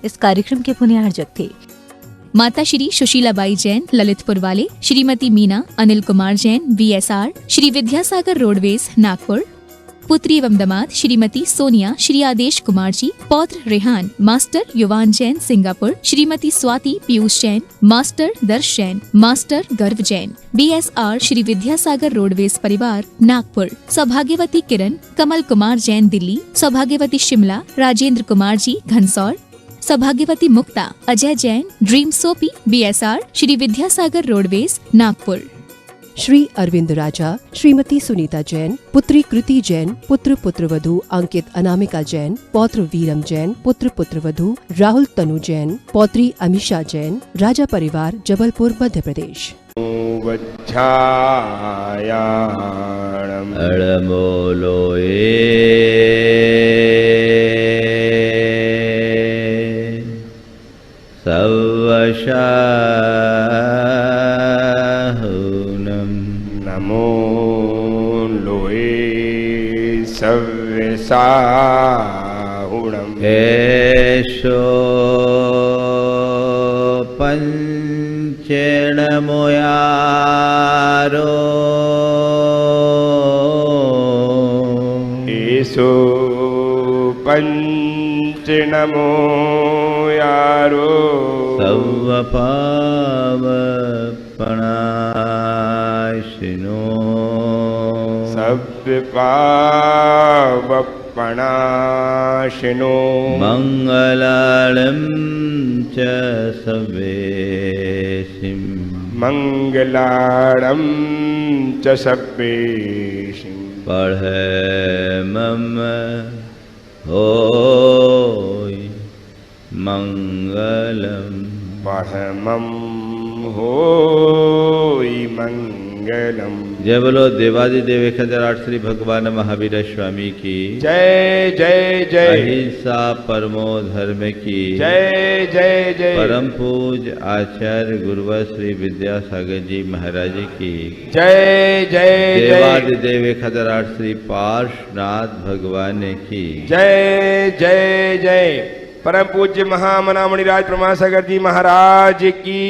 इस कार्यक्रम के पुण्यार्जक थे माता श्री सुशीलाबाई जैन ललितपुर वाले, श्रीमती मीना अनिल कुमार जैन VSR, श्री विद्यासागर रोडवेज नागपुर, पुत्री एवं दामाद श्रीमती सोनिया श्री आदेश कुमार जी, पौत्र रेहान मास्टर युवान जैन सिंगापुर, श्रीमती स्वाति पीयूष जैन, मास्टर दर्श जैन, मास्टर गर्व जैन BSR, श्री विद्यासागर रोडवेज परिवार नागपुर, सौभाग्यवती किरण कमल कुमार जैन दिल्ली, सौभाग्यवती शिमला राजेंद्र कुमार जी घनसौर, सौभाग्यवती Mukta Ajay Jain dream soapy BSR, Shri Vidyasagar roadways Nagpur. Shri Arvind Raja, Shrimati Sunita Jain, पुत्री कृति जैन, पुत्र पुत्रवधू अंकित अनामिका जैन, पौत्र वीरम जैन, पुत्र पुत्रवधू राहुल तनु जैन, पौत्री अमीषा जैन, राजा परिवार जबलपुर मध्य प्रदेश। नमो लोए सव्यसाहुणम् एषो पंचेण मोयारो एषो पंचेण मोयारो सर्वपावपणाशिनो सर्वपावपणाशिनो मङ्गलालं च सर्वेशिं मङ्गलां च सर्वेशिं पढ़े मम होय मंगलम परमं होय मंगलम। जय बोलो देवादिदेव 1008 श्री भगवान महावीर स्वामी की जय जय जय। अहिंसा परमो धर्म की जय जय जय। परम पूज आचार्य गुरुवर श्री विद्यासागर जी महाराज की जय जय जय। देवादिदेव 1008 श्री पार्श्वनाथ भगवान की जय जय जय। परम पूज्य महामना मणिराज प्रमासागर जी महाराज की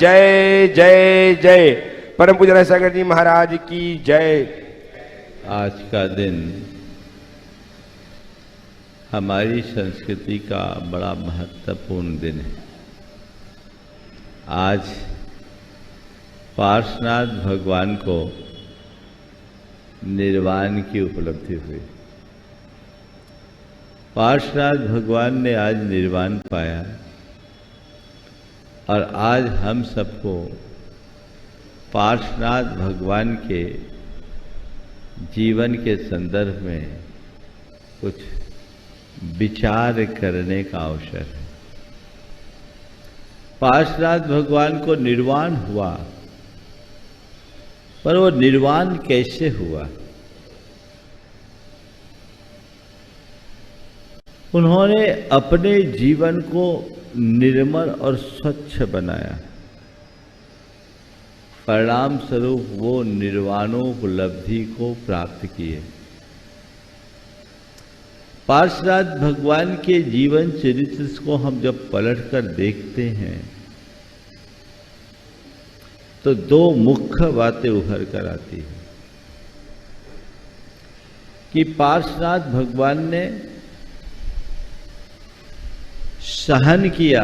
जय जय जय। परम पूज्य सागर जी महाराज की जय। आज का दिन हमारी संस्कृति का बड़ा महत्वपूर्ण दिन है। आज पार्श्वनाथ भगवान को निर्वाण की उपलब्धि हुई। पार्श्वनाथ भगवान ने आज निर्वाण पाया और आज हम सबको पार्श्वनाथ भगवान के जीवन के संदर्भ में कुछ विचार करने का अवसर है। पार्श्वनाथ भगवान को निर्वाण हुआ, पर वो निर्वाण कैसे हुआ? उन्होंने अपने जीवन को निर्मल और स्वच्छ बनाया। परिणाम स्वरूप वो निर्वाणोपलब्धि को प्राप्त किए। पार्श्वनाथ भगवान के जीवन चरित्र को हम जब पलटकर देखते हैं तो दो मुख्य बातें उभर कर आती हैं कि पार्श्वनाथ भगवान ने सहन किया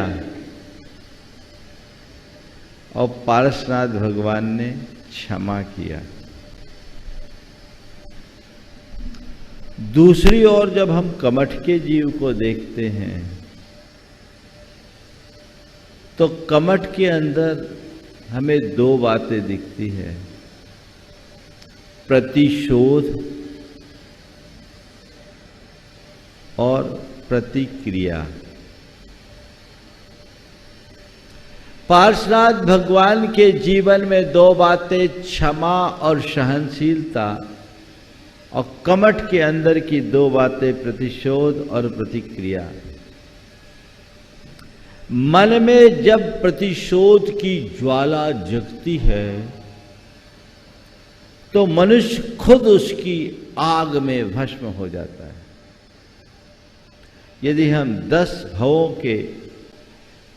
और पार्श्वनाथ भगवान ने क्षमा किया। दूसरी ओर जब हम कमठ के जीव को देखते हैं तो कमठ के अंदर हमें दो बातें दिखती है, प्रतिशोध और प्रतिक्रिया। पार्श्वनाथ भगवान के जीवन में दो बातें, क्षमा और सहनशीलता, और कमठ के अंदर की दो बातें, प्रतिशोध और प्रतिक्रिया। मन में जब प्रतिशोध की ज्वाला जगती है तो मनुष्य खुद उसकी आग में भस्म हो जाता है। यदि हम 10 भवों के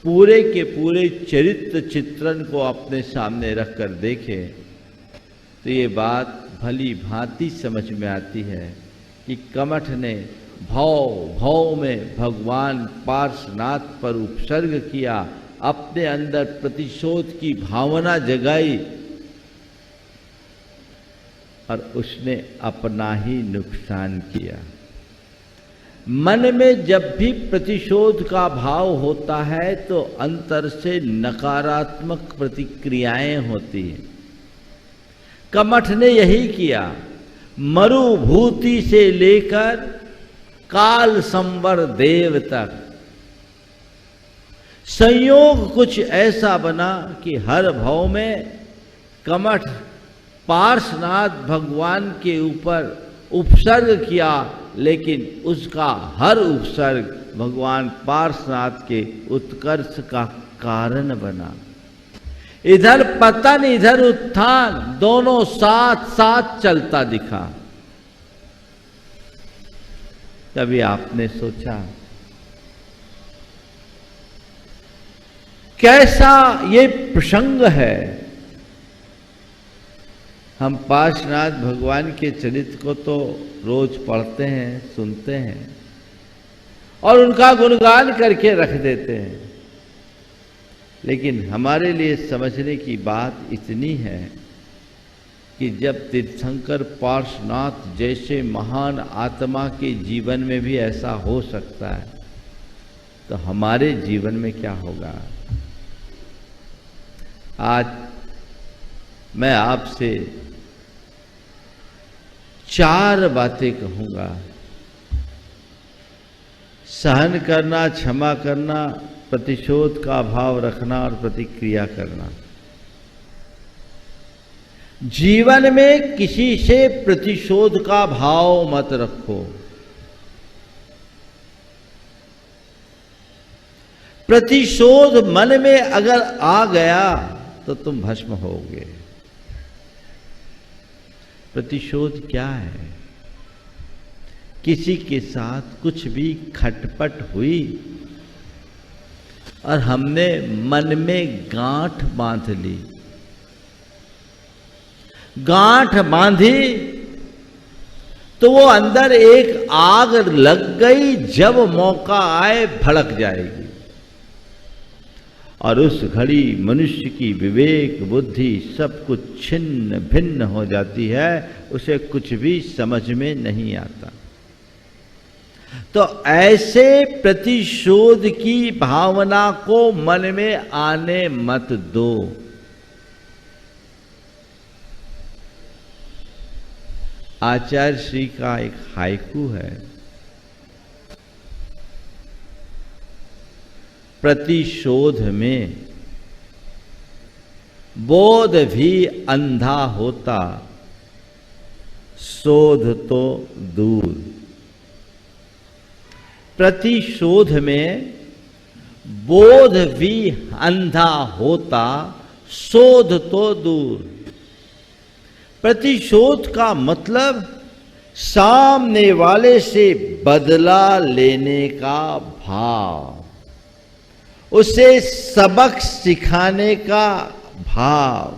पूरे चरित्र चित्रण को अपने सामने रखकर देखें तो ये बात भली भांति समझ में आती है कि कमठ ने भव में भगवान पार्श्वनाथ पर उपसर्ग किया, अपने अंदर प्रतिशोध की भावना जगाई और उसने अपना ही नुकसान किया। मन में जब भी प्रतिशोध का भाव होता है तो अंतर से नकारात्मक प्रतिक्रियाएं होती हैं। कमठ ने यही किया। मरुभूति से लेकर काल संवर देव तक संयोग कुछ ऐसा बना कि हर भाव में कमठ पार्श्वनाथ भगवान के ऊपर उपसर्ग किया, लेकिन उसका हर उपसर्ग भगवान पार्श्वनाथ के उत्कर्ष का कारण बना। इधर पतन इधर उत्थान, दोनों साथ साथ चलता दिखा। कभी आपने सोचा कैसा ये प्रसंग है? हम पार्श्वनाथ भगवान के चरित्र को तो रोज पढ़ते हैं, सुनते हैं और उनका गुणगान करके रख देते हैं, लेकिन हमारे लिए समझने की बात इतनी है कि जब तीर्थंकर पार्श्वनाथ जैसे महान आत्मा के जीवन में भी ऐसा हो सकता है तो हमारे जीवन में क्या होगा? आज मैं आपसे 4 बातें कहूंगा। सहन करना, क्षमा करना, प्रतिशोध का भाव रखना और प्रतिक्रिया करना। जीवन में किसी से प्रतिशोध का भाव मत रखो। प्रतिशोध मन में अगर आ गया तो तुम भस्म होगे। प्रतिशोध क्या है? किसी के साथ कुछ भी खटपट हुई और हमने मन में गांठ बांध ली। गांठ बांधी तो वो अंदर एक आग लग गई, जब मौका आए भड़क जाएगी और उस घड़ी मनुष्य की विवेक बुद्धि सब कुछ छिन्न भिन्न हो जाती है, उसे कुछ भी समझ में नहीं आता। तो ऐसे प्रतिशोध की भावना को मन में आने मत दो। आचार्य श्री का एक हाइकू है, प्रतिशोध में बोध भी अंधा होता, शोध तो दूर। प्रतिशोध में बोध भी अंधा होता, शोध तो दूर। प्रतिशोध का मतलब सामने वाले से बदला लेने का भाव, उसे सबक सिखाने का भाव।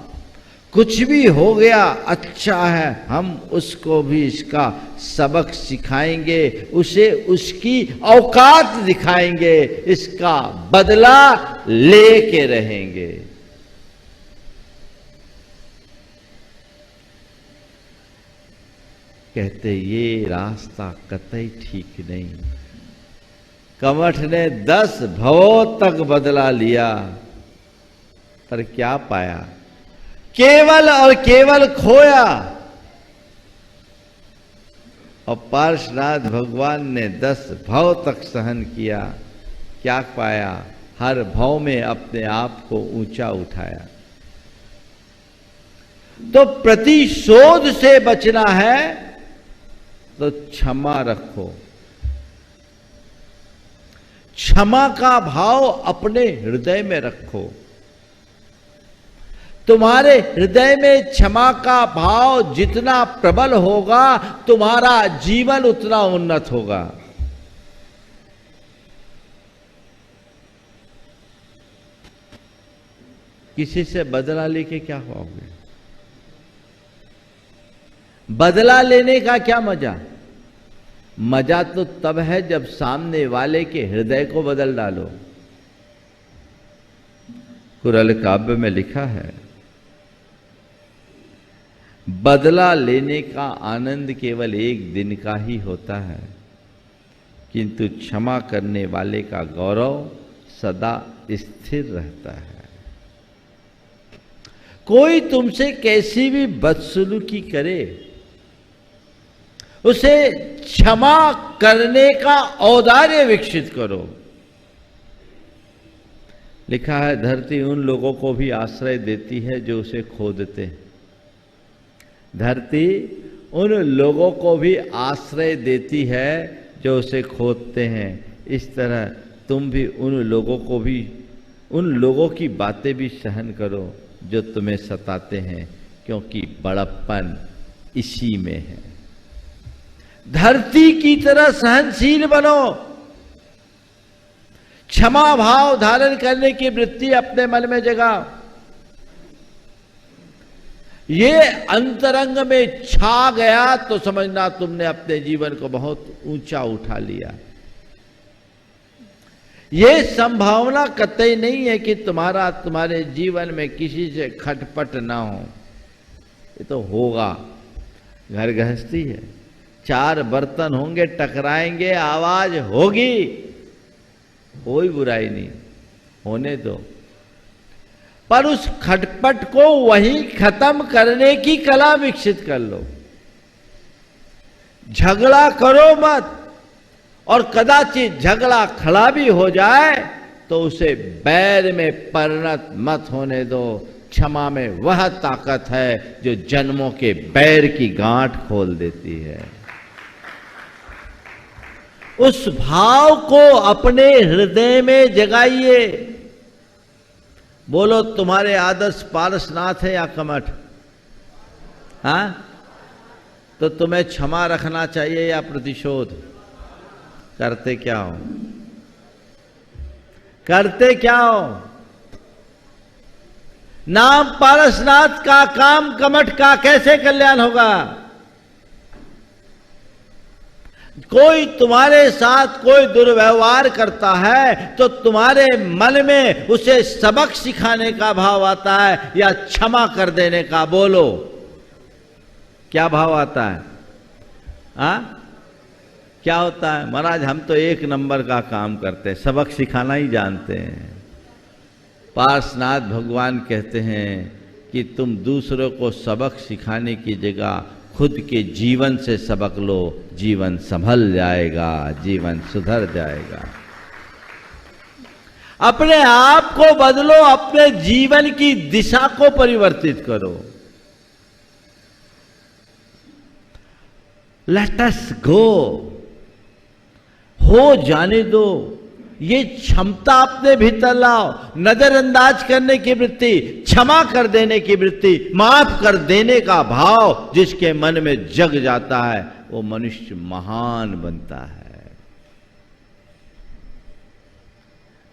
कुछ भी हो गया अच्छा है, हम उसको भी इसका सबक सिखाएंगे, उसे उसकी औकात दिखाएंगे, इसका बदला लेके रहेंगे। कहते ये रास्ता कतई ठीक नहीं। कमठ ने 10 भवों तक बदला लिया पर क्या पाया? केवल और केवल खोया। और पार्श्वनाथ भगवान ने 10 भव तक सहन किया, क्या पाया? हर भव में अपने आप को ऊंचा उठाया। तो प्रतिशोध से बचना है तो क्षमा रखो। क्षमा का भाव अपने हृदय में रखो। तुम्हारे हृदय में क्षमा का भाव जितना प्रबल होगा, तुम्हारा जीवन उतना उन्नत होगा। किसी से बदला लेके क्या पाओगे? बदला लेने का क्या मजा? मजा तो तब है जब सामने वाले के हृदय को बदल डालो। कुरल काव्य में लिखा है, बदला लेने का आनंद केवल एक दिन का ही होता है, किंतु क्षमा करने वाले का गौरव सदा स्थिर रहता है। कोई तुमसे कैसी भी बदसलूकी करे, उसे क्षमा करने का औदार्य विकसित करो। लिखा है, धरती उन लोगों को भी आश्रय देती है जो उसे खोदते हैं। धरती उन लोगों को भी आश्रय देती है जो उसे खोदते हैं। इस तरह तुम भी उन लोगों की बातें भी सहन करो जो तुम्हें सताते हैं, क्योंकि बड़प्पन इसी में है। धरती की तरह सहनशील बनो। क्षमा भाव धारण करने की वृत्ति अपने मन में जगाओ। ये अंतरंग में छा गया तो समझना तुमने अपने जीवन को बहुत ऊंचा उठा लिया। ये संभावना कतई नहीं है कि तुम्हारे जीवन में किसी से खटपट ना हो। ये तो होगा, घर गृहस्थी है, चार बर्तन होंगे, टकराएंगे, आवाज होगी, कोई बुराई नहीं, होने दो। पर उस खटपट को वहीं खत्म करने की कला विकसित कर लो। झगड़ा करो मत, और कदाचित झगड़ा खड़ा भी हो जाए तो उसे बैर में परिणत मत होने दो। क्षमा में वह ताकत है जो जन्मों के बैर की गांठ खोल देती है। उस भाव को अपने हृदय में जगाइए। बोलो, तुम्हारे आदर्श पारसनाथ है या कमठ? हाँ, तो तुम्हें क्षमा रखना चाहिए या प्रतिशोध? करते क्या हो? करते क्या हो? नाम पारसनाथ का, काम कमठ का कैसे कल्याण होगा? कोई तुम्हारे साथ कोई दुर्व्यवहार करता है तो तुम्हारे मन में उसे सबक सिखाने का भाव आता है या क्षमा कर देने का? बोलो, क्या भाव आता है? हाँ, क्या होता है? महाराज, हम तो एक नंबर का काम करते हैं, सबक सिखाना ही जानते हैं। पार्श्वनाथ भगवान कहते हैं कि तुम दूसरों को सबक सिखाने की जगह खुद के जीवन से सबक लो, जीवन संभल जाएगा, जीवन सुधर जाएगा। अपने आप को बदलो, अपने जीवन की दिशा को परिवर्तित करो। लेट अस गो, हो जाने दो। ये क्षमता अपने भीतर लाओ। नजरअंदाज करने की वृत्ति, क्षमा कर देने की वृत्ति, माफ कर देने का भाव जिसके मन में जग जाता है वो मनुष्य महान बनता है।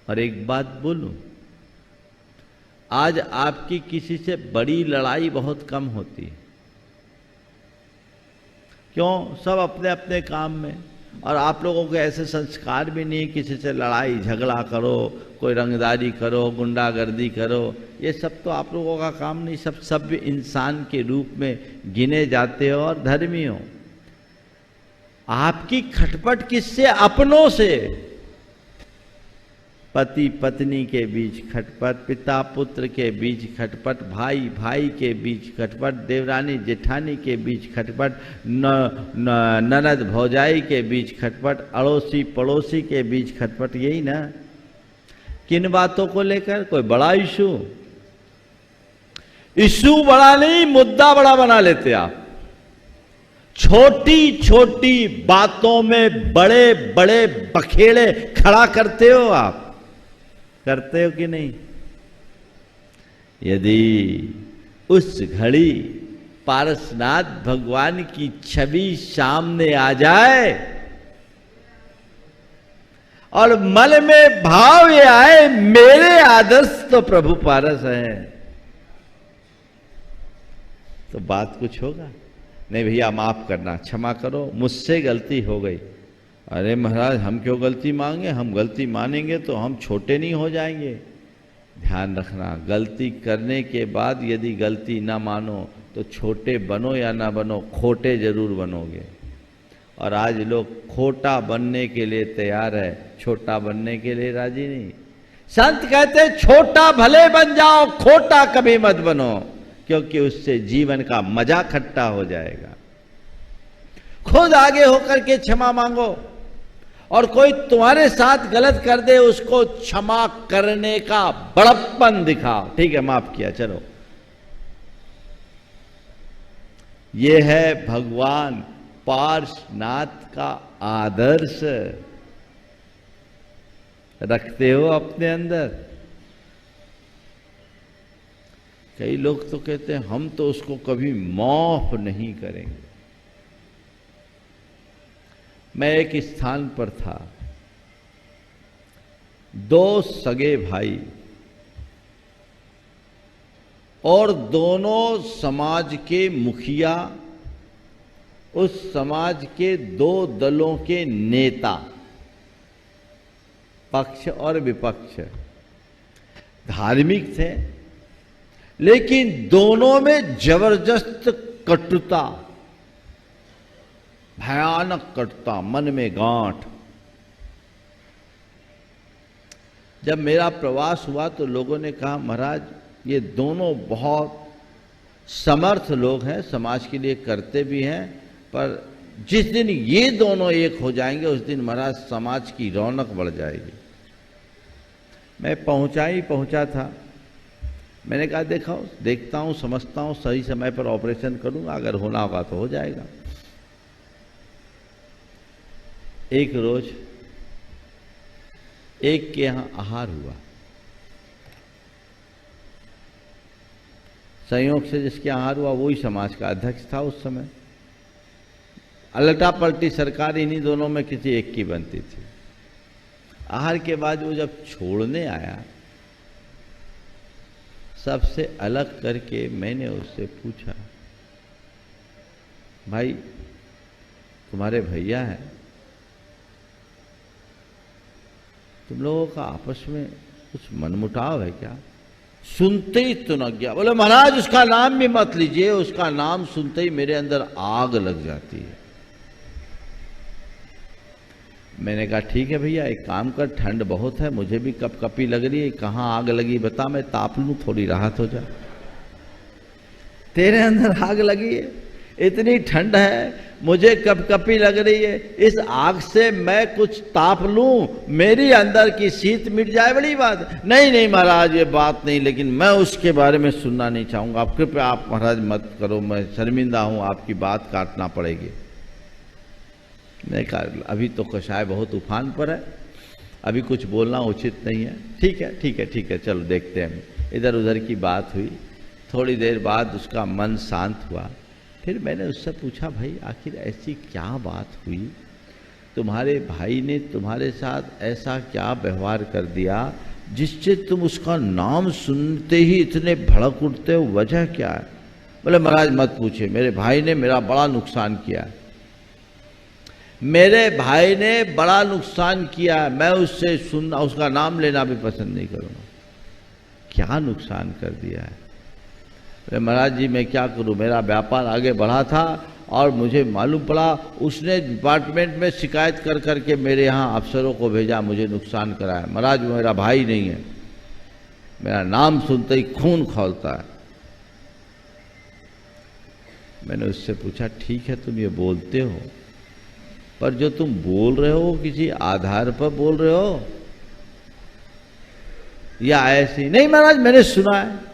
और एक बात बोलूं, आज आपकी किसी से बड़ी लड़ाई बहुत कम होती है। क्यों? सब अपने अपने काम में, और आप लोगों के ऐसे संस्कार भी नहीं किसी से लड़ाई झगड़ा करो, कोई रंगदारी करो, गुंडागर्दी करो। ये सब तो आप लोगों का काम नहीं। सब इंसान के रूप में गिने जाते हो और धर्मी हो। आपकी खटपट किससे? अपनों से। पति पत्नी के बीच खटपट, पिता पुत्र के बीच खटपट, भाई भाई के बीच खटपट, देवरानी जेठानी के बीच खटपट, ननद भौजाई के बीच खटपट, अड़ोसी पड़ोसी के बीच खटपट। यही ना? किन बातों को लेकर? कोई बड़ा इशू बड़ा नहीं, मुद्दा बड़ा बना लेते आप। छोटी छोटी बातों में बड़े बड़े बखेड़े खड़ा करते हो आप। करते हो कि नहीं? यदि उस घड़ी पारसनाथ भगवान की छवि सामने आ जाए और मन में भाव ये आए मेरे आदर्श तो प्रभु पारस हैं, तो बात कुछ होगा। नहीं भैया माफ करना, क्षमा करो, मुझसे गलती हो गई। अरे महाराज हम क्यों गलती मांगे, हम गलती मानेंगे तो हम छोटे नहीं हो जाएंगे। ध्यान रखना, गलती करने के बाद यदि गलती ना मानो तो छोटे बनो या ना बनो, खोटे जरूर बनोगे। और आज लोग खोटा बनने के लिए तैयार है, छोटा बनने के लिए राजी नहीं। संत कहते छोटा भले बन जाओ, खोटा कभी मत बनो, क्योंकि उससे जीवन का मजा खट्टा हो जाएगा। खुद आगे होकर के क्षमा मांगो, और कोई तुम्हारे साथ गलत कर दे उसको क्षमा करने का बड़प्पन दिखाओ। ठीक है माफ किया, चलो। ये है भगवान पार्श्वनाथ का आदर्श। रखते हो अपने अंदर। कई लोग तो कहते हैं हम तो उसको कभी माफ नहीं करेंगे। मैं एक स्थान पर था, दो सगे भाई और दोनों समाज के मुखिया, उस समाज के दो दलों के नेता, पक्ष और विपक्ष, धार्मिक थे, लेकिन दोनों में जबरदस्त कटुता, भयानक कटुता, मन में गांठ। जब मेरा प्रवास हुआ तो लोगों ने कहा महाराज ये दोनों बहुत समर्थ लोग हैं, समाज के लिए करते भी हैं, पर जिस दिन ये दोनों एक हो जाएंगे उस दिन महाराज समाज की रौनक बढ़ जाएगी। मैं पहुंचा था। मैंने कहा देखता हूं, समझता हूं, सही समय पर ऑपरेशन करूंगा, अगर होना होगा तो हो जाएगा। एक रोज एक के यहां आहार हुआ, संयोग से जिसके आहार हुआ वही समाज का अध्यक्ष था उस समय। अलटा पलटी सरकार इन्हीं दोनों में किसी एक की बनती थी। आहार के बाद वो जब छोड़ने आया, सबसे अलग करके मैंने उससे पूछा, भाई तुम्हारे भैया हैं, तुम लोगों का आपस में कुछ मनमुटाव है क्या? सुनते ही तुनक गया, बोले महाराज उसका नाम भी मत लीजिए, उसका नाम सुनते ही मेरे अंदर आग लग जाती है। मैंने कहा ठीक है भैया, एक काम कर, ठंड बहुत है, मुझे भी कपकपी लग रही है, कहाँ आग लगी बता, मैं ताप लूं, थोड़ी राहत हो जाए। तेरे अंदर आग लगी है, इतनी ठंड है, मुझे कपकपी लग रही है, इस आग से मैं कुछ ताप लूं, मेरी अंदर की शीत मिट जाए, बड़ी बात। नहीं महाराज ये बात नहीं, लेकिन मैं उसके बारे में सुनना नहीं चाहूंगा, आप कृपया आप महाराज मत करो, मैं शर्मिंदा हूं, आपकी बात काटना पड़ेगी। मैंने कहा अभी तो कषाय बहुत उफान पर है, अभी कुछ बोलना उचित नहीं है। ठीक है चलो देखते हैं। इधर उधर की बात हुई, थोड़ी देर बाद उसका मन शांत हुआ। फिर मैंने उससे पूछा भाई आखिर ऐसी क्या बात हुई, तुम्हारे भाई ने तुम्हारे साथ ऐसा क्या व्यवहार कर दिया जिससे तुम उसका नाम सुनते ही इतने भड़क उठते हो, वजह क्या है? बोले महाराज मत पूछे, मेरे भाई ने मेरा बड़ा नुकसान किया है, मेरे भाई ने बड़ा नुकसान किया है, मैं उससे सुनना, उसका नाम लेना भी पसंद नहीं करूँगा। क्या नुकसान कर दिया है? अरे महाराज जी मैं क्या करूं, मेरा व्यापार आगे बढ़ा था और मुझे मालूम पड़ा उसने डिपार्टमेंट में शिकायत कर करके मेरे यहाँ अफसरों को भेजा, मुझे नुकसान कराया। महाराज वो मेरा भाई नहीं है, मेरा नाम सुनते ही खून खौलता है। मैंने उससे पूछा ठीक है तुम ये बोलते हो, पर जो तुम बोल रहे हो किसी आधार पर बोल रहे हो या ऐसे? नहीं महाराज मैंने सुना है।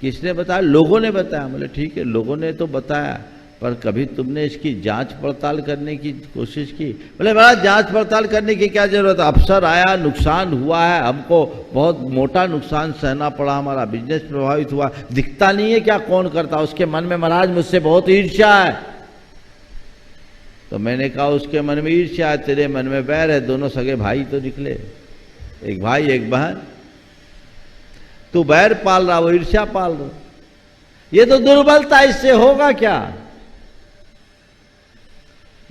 किसने बताया? लोगों ने बताया। बोले ठीक है लोगों ने तो बताया, पर कभी तुमने इसकी जांच पड़ताल करने की कोशिश की? बोले महाराज जांच पड़ताल करने की क्या जरूरत है, अफसर आया, नुकसान हुआ है, हमको बहुत मोटा नुकसान सहना पड़ा, हमारा बिजनेस प्रभावित हुआ, दिखता नहीं है क्या कौन करता? उसके मन में महाराज मुझसे बहुत ईर्ष्या है। तो मैंने कहा उसके मन में ईर्ष्या, तेरे मन में बैर है, दोनों सगे भाई तो निकले, एक भाई एक बहन, तू बैर पाल रहा, वो ईर्ष्या पाल रहा, ये तो दुर्बलता, इससे होगा क्या?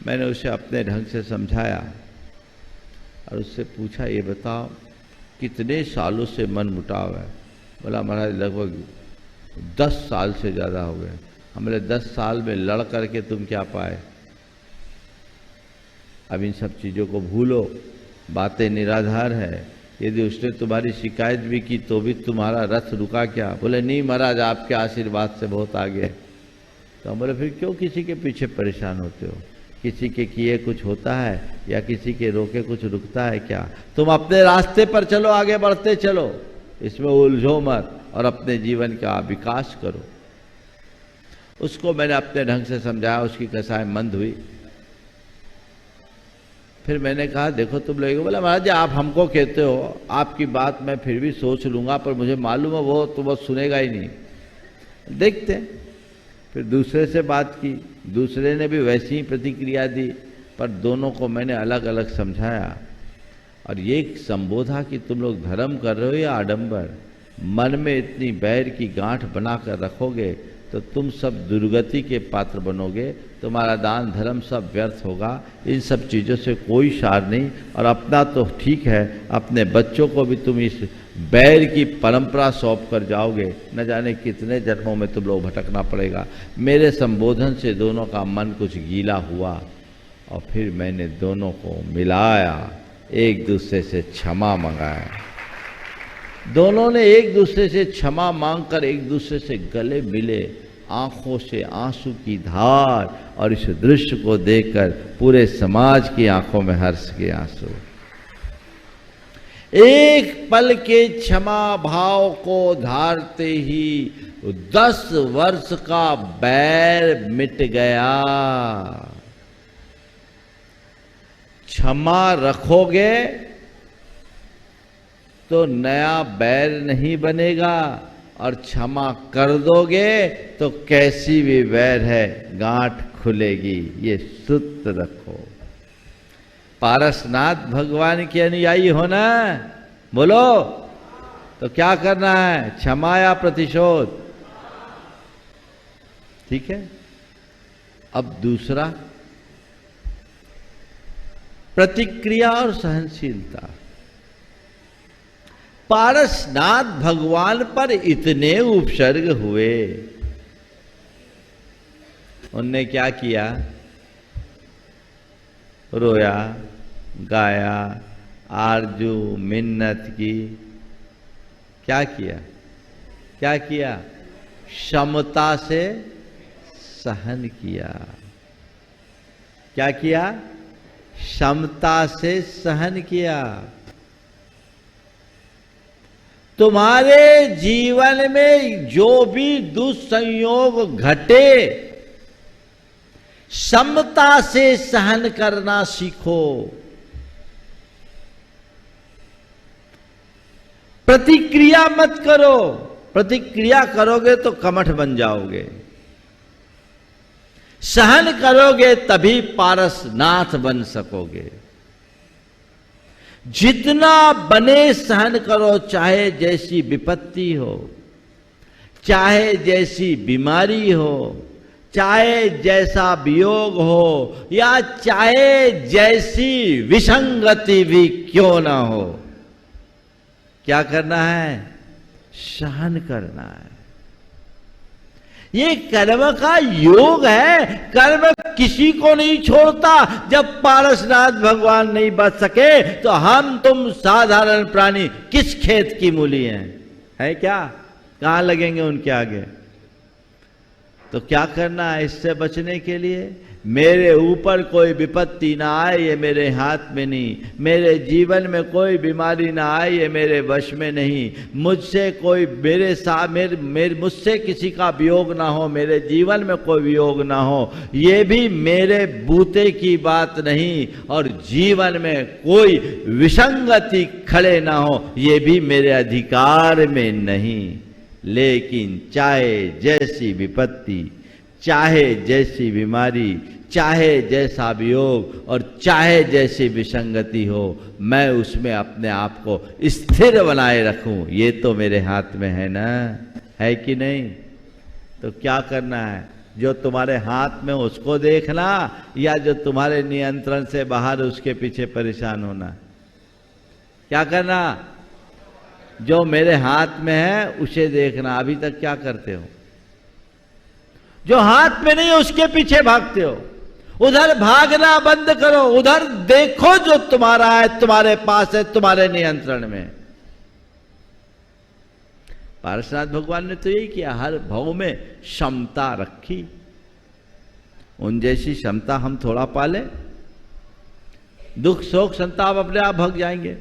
मैंने उसे अपने ढंग से समझाया और उससे पूछा, ये बताओ कितने सालों से मन मुटाव है? बोला महाराज लगभग 10 साल से ज़्यादा हो गए। हमने 10 साल में लड़ करके तुम क्या पाए? अब इन सब चीज़ों को भूलो, बातें निराधार है। यदि उसने तुम्हारी शिकायत भी की तो भी तुम्हारा रथ रुका क्या? बोले नहीं महाराज, आपके आशीर्वाद से बहुत आगे है। तो हम बोले फिर क्यों किसी के पीछे परेशान होते हो? किसी के किए कुछ होता है या किसी के रोके कुछ रुकता है क्या? तुम अपने रास्ते पर चलो, आगे बढ़ते चलो, इसमें उलझो मत और अपने जीवन का विकास करो। उसको मैंने अपने ढंग से समझाया, उसकी कसाई मंद हुई। फिर मैंने कहा देखो तुम लोग, बोला महाराज जी आप हमको कहते हो, आपकी बात मैं फिर भी सोच लूँगा, पर मुझे मालूम है वो तो वो सुनेगा ही नहीं, देखते हैं। फिर दूसरे से बात की, दूसरे ने भी वैसी ही प्रतिक्रिया दी, पर दोनों को मैंने अलग अलग समझाया और ये संबोधा कि तुम लोग धर्म कर रहे हो या आडंबर। मन में इतनी बैर की गांठ बनाकर रखोगे तो तुम सब दुर्गति के पात्र बनोगे, तुम्हारा दान धर्म सब व्यर्थ होगा। इन सब चीज़ों से कोई सार नहीं। और अपना तो ठीक है, अपने बच्चों को भी तुम इस बैर की परंपरा सौंप कर जाओगे, न जाने कितने जन्मों में तुम लोग भटकना पड़ेगा। मेरे संबोधन से दोनों का मन कुछ गीला हुआ और फिर मैंने दोनों को मिलाया, एक दूसरे से क्षमा मंगाया। दोनों ने एक दूसरे से क्षमा मांगकर एक दूसरे से गले मिले, आंखों से आंसू की धार, और इस दृश्य को देखकर पूरे समाज की आंखों में हर्ष के आंसू। एक पल के क्षमा भाव को धारते ही 10 वर्ष का बैर मिट गया। क्षमा रखोगे तो नया बैर नहीं बनेगा, और क्षमा कर दोगे तो कैसी भी बैर है गांठ खुलेगी। ये सूत्र रखो। पारसनाथ भगवान के अनुयायी हो ना, बोलो तो क्या करना है? क्षमा या प्रतिशोध? ठीक है। अब दूसरा, प्रतिक्रिया और सहनशीलता। पारसनाथ भगवान पर इतने उपसर्ग हुए, उनने क्या किया? रोया, गाया, आरजू मिन्नत की। क्या किया? क्या किया? क्षमता से सहन किया। क्या किया? क्षमता से सहन किया। तुम्हारे जीवन में जो भी दुस्संयोग घटे, क्षमता से सहन करना सीखो। प्रतिक्रिया मत करो। प्रतिक्रिया करोगे तो कमठ बन जाओगे। सहन करोगे तभी पारसनाथ बन सकोगे। जितना बने सहन करो, चाहे जैसी विपत्ति हो, चाहे जैसी बीमारी हो, चाहे जैसा वियोग हो, या चाहे जैसी विसंगति भी क्यों ना हो। क्या करना है? सहन करना है। ये कर्म का योग है। कर्म किसी को नहीं छोड़ता। जब पारसनाथ भगवान नहीं बच सके तो हम तुम साधारण प्राणी किस खेत की मूली हैं? है क्या? कहां लगेंगे उनके आगे? तो क्या करना है इससे बचने के लिए? मेरे ऊपर कोई विपत्ति ना आए, ये मेरे हाथ में नहीं। मेरे जीवन में कोई बीमारी ना आए, ये मेरे वश में नहीं। मुझसे कोई मुझसे किसी का वियोग ना हो, मेरे जीवन में कोई वियोग ना हो, ये भी मेरे बूते की बात नहीं। और जीवन में कोई विसंगति खड़े ना हो, ये भी मेरे अधिकार में नहीं। लेकिन चाहे जैसी विपत्ति, चाहे जैसी बीमारी, चाहे जैसा वियोग और चाहे जैसी विसंगति हो, मैं उसमें अपने आप को स्थिर बनाए रखूं, ये तो मेरे हाथ में है ना, है कि नहीं? तो क्या करना है? जो तुम्हारे हाथ में उसको देखना, या जो तुम्हारे नियंत्रण से बाहर उसके पीछे परेशान होना? क्या करना? जो मेरे हाथ में है उसे देखना। अभी तक क्या करते हो? जो हाथ में नहीं है उसके पीछे भागते हो। उधर भागना बंद करो, उधर देखो जो तुम्हारा है, तुम्हारे पास है, तुम्हारे नियंत्रण में। पारसनाथ भगवान ने तो यही किया, हर भाव में क्षमता रखी। उन जैसी क्षमता हम थोड़ा पाले? दुख शोक संताप अपने आप भाग जाएंगे।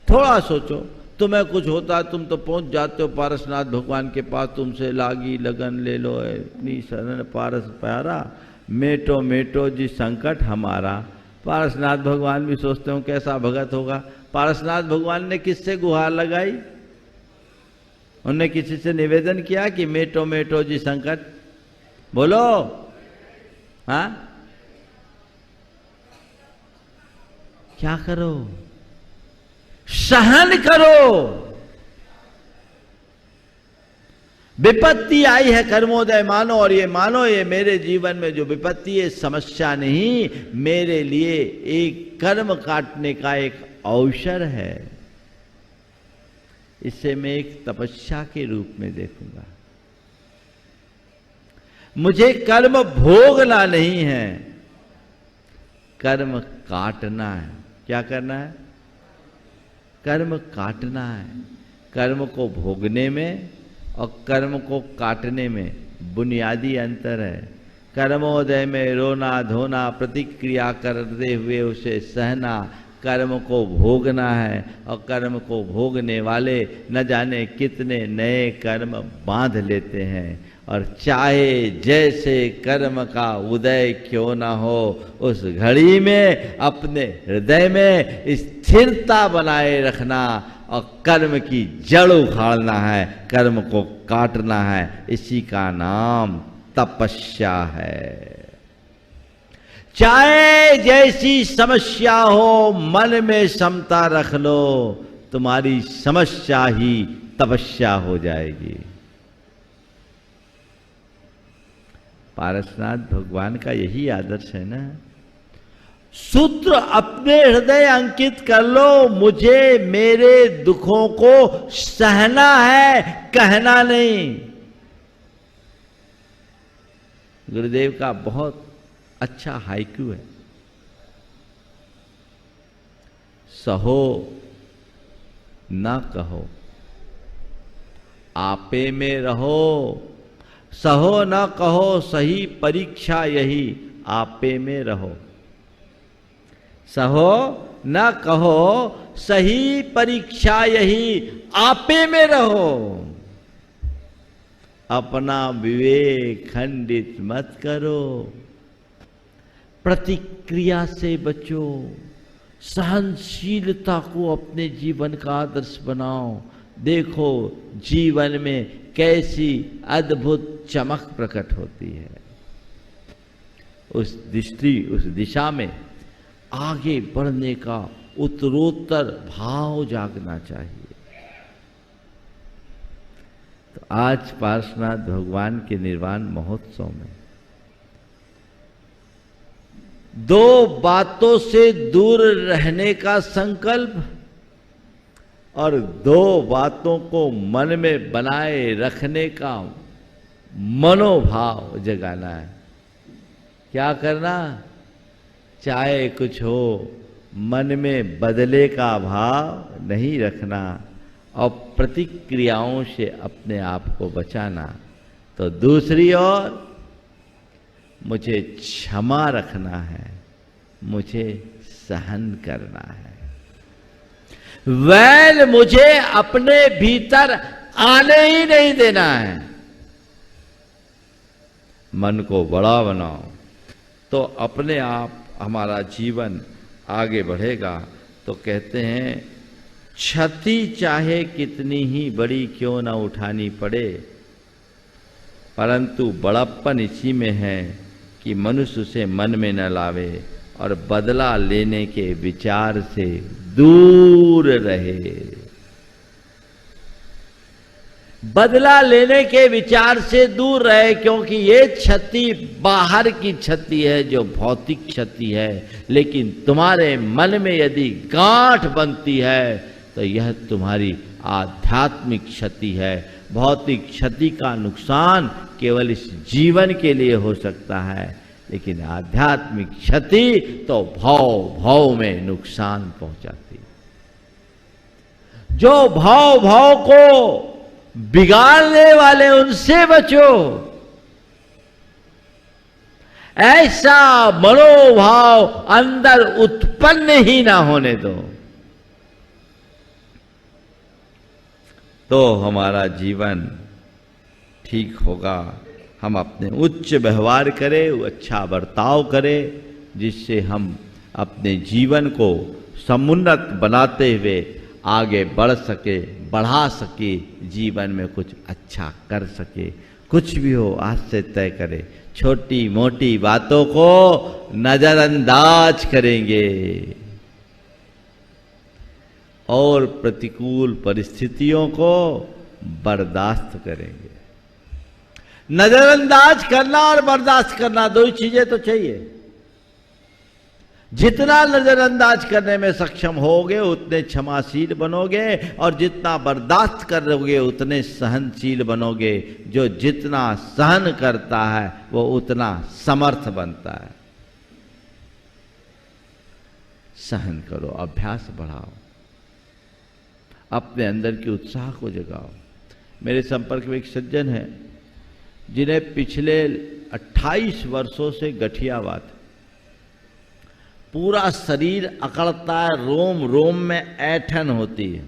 थोड़ा सोचो, तुम्हें कुछ होता है तुम तो पहुंच जाते हो पारसनाथ भगवान के पास, तुमसे लागी लगन ले लो, इतनी शरण पारस प्यारा, मेटो मेटो जी संकट हमारा। पारसनाथ भगवान भी सोचते हो कैसा भगत होगा। पारसनाथ भगवान ने किससे गुहार लगाई? उन्होंने किसी से निवेदन किया कि मेटो मेटो जी संकट? बोलो, हाँ? क्या करो? सहन करो। विपत्ति आई है कर्मोदय मानो, और ये मानो ये मेरे जीवन में जो विपत्ति है समस्या नहीं, मेरे लिए एक कर्म काटने का एक अवसर है। इसे मैं एक तपस्या के रूप में देखूंगा। मुझे कर्म भोगना नहीं है, कर्म काटना है। क्या करना है? कर्म काटना है। कर्म को भोगने में और कर्म को काटने में बुनियादी अंतर है। कर्मोदय में रोना धोना, प्रतिक्रिया करते हुए उसे सहना, कर्म को भोगना है। और कर्म को भोगने वाले न जाने कितने नए कर्म बांध लेते हैं। और चाहे जैसे कर्म का उदय क्यों ना हो, उस घड़ी में अपने हृदय में स्थिरता बनाए रखना और कर्म की जड़ उखाड़ना है, कर्म को काटना है। इसी का नाम तपस्या है। चाहे जैसी समस्या हो, मन में समता रख लो, तुम्हारी समस्या ही तपस्या हो जाएगी। पारसनाथ भगवान का यही आदर्श है ना। सूत्र अपने हृदय अंकित कर लो, मुझे मेरे दुखों को सहना है, कहना नहीं। गुरुदेव का बहुत अच्छा हाइकू है। सहो न कहो, आपे में रहो। सहो न कहो, सही परीक्षा यही, आपे में रहो। सहो न कहो, सही परीक्षा यही, आपे में रहो। अपना विवेक खंडित मत करो, प्रतिक्रिया से बचो, सहनशीलता को अपने जीवन का आदर्श बनाओ। देखो जीवन में कैसी अद्भुत चमक प्रकट होती है। उस दृष्टि, उस दिशा में आगे बढ़ने का उत्तरोत्तर भाव जागना चाहिए। तो आज पार्श्वनाथ भगवान के निर्वाण महोत्सव में दो बातों से दूर रहने का संकल्प और दो बातों को मन में बनाए रखने का मनोभाव जगाना है। क्या करना? चाहे कुछ हो, मन में बदले का भाव नहीं रखना और प्रतिक्रियाओं से अपने आप को बचाना। तो दूसरी ओर मुझे क्षमा रखना है, मुझे सहन करना है। वैल मुझे अपने भीतर आने ही नहीं देना है। मन को बड़ा बनाओ तो अपने आप हमारा जीवन आगे बढ़ेगा। तो कहते हैं क्षति चाहे कितनी ही बड़ी क्यों ना उठानी पड़े, परंतु बड़प्पन इसी में है कि मनुष्य उसे मन में न लावे और बदला लेने के विचार से दूर रहे। बदला लेने के विचार से दूर रहे, क्योंकि ये क्षति बाहर की क्षति है, जो भौतिक क्षति है। लेकिन तुम्हारे मन में यदि गांठ बनती है तो यह तुम्हारी आध्यात्मिक क्षति है। भौतिक क्षति का नुकसान केवल इस जीवन के लिए हो सकता है, लेकिन आध्यात्मिक क्षति तो भाव में नुकसान पहुंचाती है। जो भाव को बिगाड़ने वाले, उनसे बचो। ऐसा मनोभाव अंदर उत्पन्न ही ना होने दो, तो हमारा जीवन ठीक होगा। हम अपने उच्च व्यवहार करें, अच्छा बर्ताव करें, जिससे हम अपने जीवन को समुन्नत बनाते हुए आगे बढ़ सके, बढ़ा सके, जीवन में कुछ अच्छा कर सके। कुछ भी हो आज से तय करें, छोटी मोटी बातों को नजरअंदाज करेंगे और प्रतिकूल परिस्थितियों को बर्दाश्त करेंगे। नजरअंदाज करना और बर्दाश्त करना दो ही चीजें तो चाहिए। जितना नजरअंदाज करने में सक्षम होगे उतने क्षमाशील बनोगे, और जितना बर्दाश्त करोगे उतने सहनशील बनोगे। जो जितना सहन करता है वो उतना समर्थ बनता है। सहन करो, अभ्यास बढ़ाओ, अपने अंदर के उत्साह को जगाओ। मेरे संपर्क में एक सज्जन है जिन्हें पिछले 28 वर्षों से गठिया हुआ, पूरा शरीर अकड़ता है, रोम रोम में ऐंठन होती है।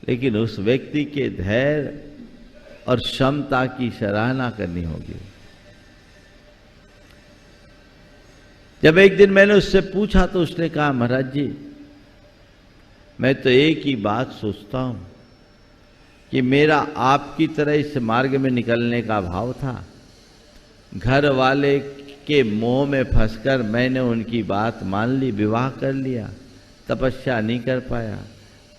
लेकिन उस व्यक्ति के धैर्य और क्षमता की सराहना करनी होगी। जब एक दिन मैंने उससे पूछा तो उसने कहा, महाराज जी मैं तो एक ही बात सोचता हूं कि मेरा आपकी तरह इस मार्ग में निकलने का भाव था। घर वाले के मोह में फंसकर मैंने उनकी बात मान ली, विवाह कर लिया, तपस्या नहीं कर पाया।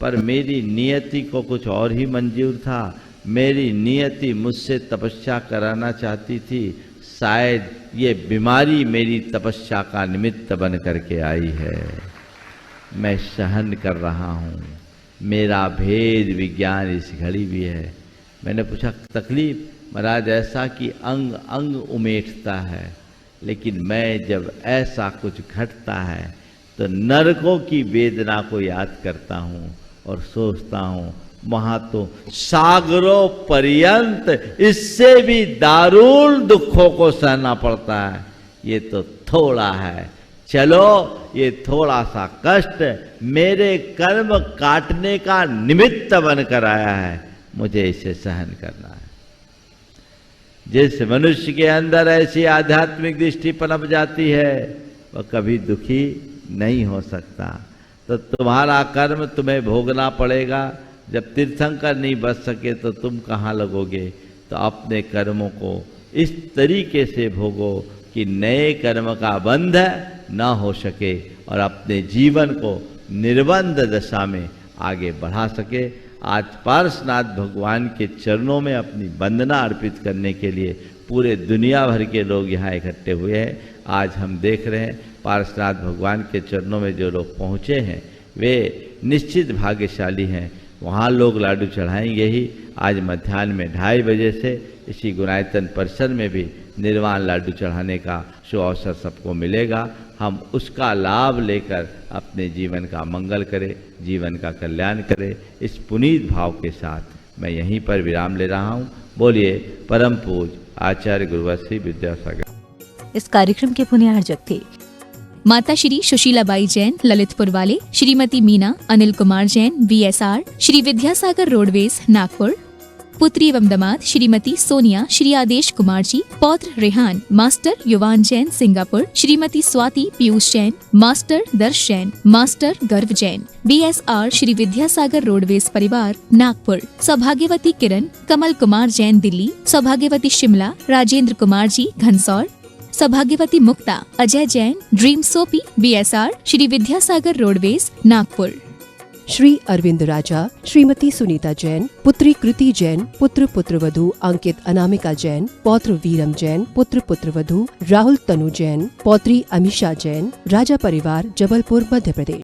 पर मेरी नियति को कुछ और ही मंजूर था। मेरी नियति मुझसे तपस्या कराना चाहती थी। शायद ये बीमारी मेरी तपस्या का निमित्त बन करके आई है। मैं सहन कर रहा हूँ, मेरा भेद विज्ञान इस घड़ी भी है। मैंने पूछा तकलीफ? महाराज ऐसा कि अंग अंग उमेटता है, लेकिन मैं जब ऐसा कुछ घटता है तो नरकों की वेदना को याद करता हूँ और सोचता हूँ वहाँ तो सागरों पर्यंत इससे भी दारुण दुखों को सहना पड़ता है। ये तो थोड़ा है, चलो ये थोड़ा सा कष्ट मेरे कर्म काटने का निमित्त बनकर आया है, मुझे इसे सहन करना है। जिस मनुष्य के अंदर ऐसी आध्यात्मिक दृष्टि पनप जाती है वह कभी दुखी नहीं हो सकता। तो तुम्हारा कर्म तुम्हें भोगना पड़ेगा। जब तीर्थंकर नहीं बच सके तो तुम कहाँ लगोगे? तो अपने कर्मों को इस तरीके से भोगो कि नए कर्म का बंध न हो सके और अपने जीवन को निर्बंध दशा में आगे बढ़ा सके। आज पार्श्वनाथ भगवान के चरणों में अपनी वंदना अर्पित करने के लिए पूरे दुनिया भर के लोग यहाँ इकट्ठे हुए हैं। आज हम देख रहे हैं पार्श्वनाथ भगवान के चरणों में जो लोग पहुँचे हैं वे निश्चित भाग्यशाली हैं। वहाँ लोग लाडू चढ़ाएंगे ही। आज मध्याह्न में 2:30 बजे से इसी गुणायतन परिसर में भी निर्वाण लाडू चढ़ाने का शुभ अवसर सबको मिलेगा। हम उसका लाभ लेकर अपने जीवन का मंगल करें, जीवन का कल्याण करें। इस पुनीत भाव के साथ मैं यहीं पर विराम ले रहा हूँ। बोलिए परम पूज्य आचार्य गुरुवर श्री विद्यासागर। इस कार्यक्रम के पुण्यार्जक थे माता श्री सुशीलाबाई जैन ललितपुर वाले, श्रीमती मीना अनिल कुमार जैन VSR, श्री विद्यासागर रोडवेज नागपुर, पुत्री एवं दामाद श्रीमती सोनिया श्री आदेश कुमार जी, पौत्र रेहान मास्टर युवान जैन सिंगापुर, श्रीमती स्वाति पीयूष जैन मास्टर दर्श जैन, मास्टर गर्व जैन, BSR श्री विद्यासागर रोडवेज परिवार नागपुर, सौभाग्यवती किरण कमल कुमार जैन दिल्ली, सौभाग्यवती शिमला राजेंद्र कुमार जी घनसौर, सौभाग्यवती Mukta Ajay Jain dream soapy BSR Shri Vidyasagar roadways Nagpur. Shri Arvind Raja, Shrimati Sunita Jain, पुत्री कृति जैन, पुत्र पुत्रवधू अंकित अनामिका जैन, पौत्र वीरम जैन, पुत्र पुत्रवधू राहुल तनु जैन, पौत्री अमीषा जैन, राजा परिवार जबलपुर मध्य प्रदेश।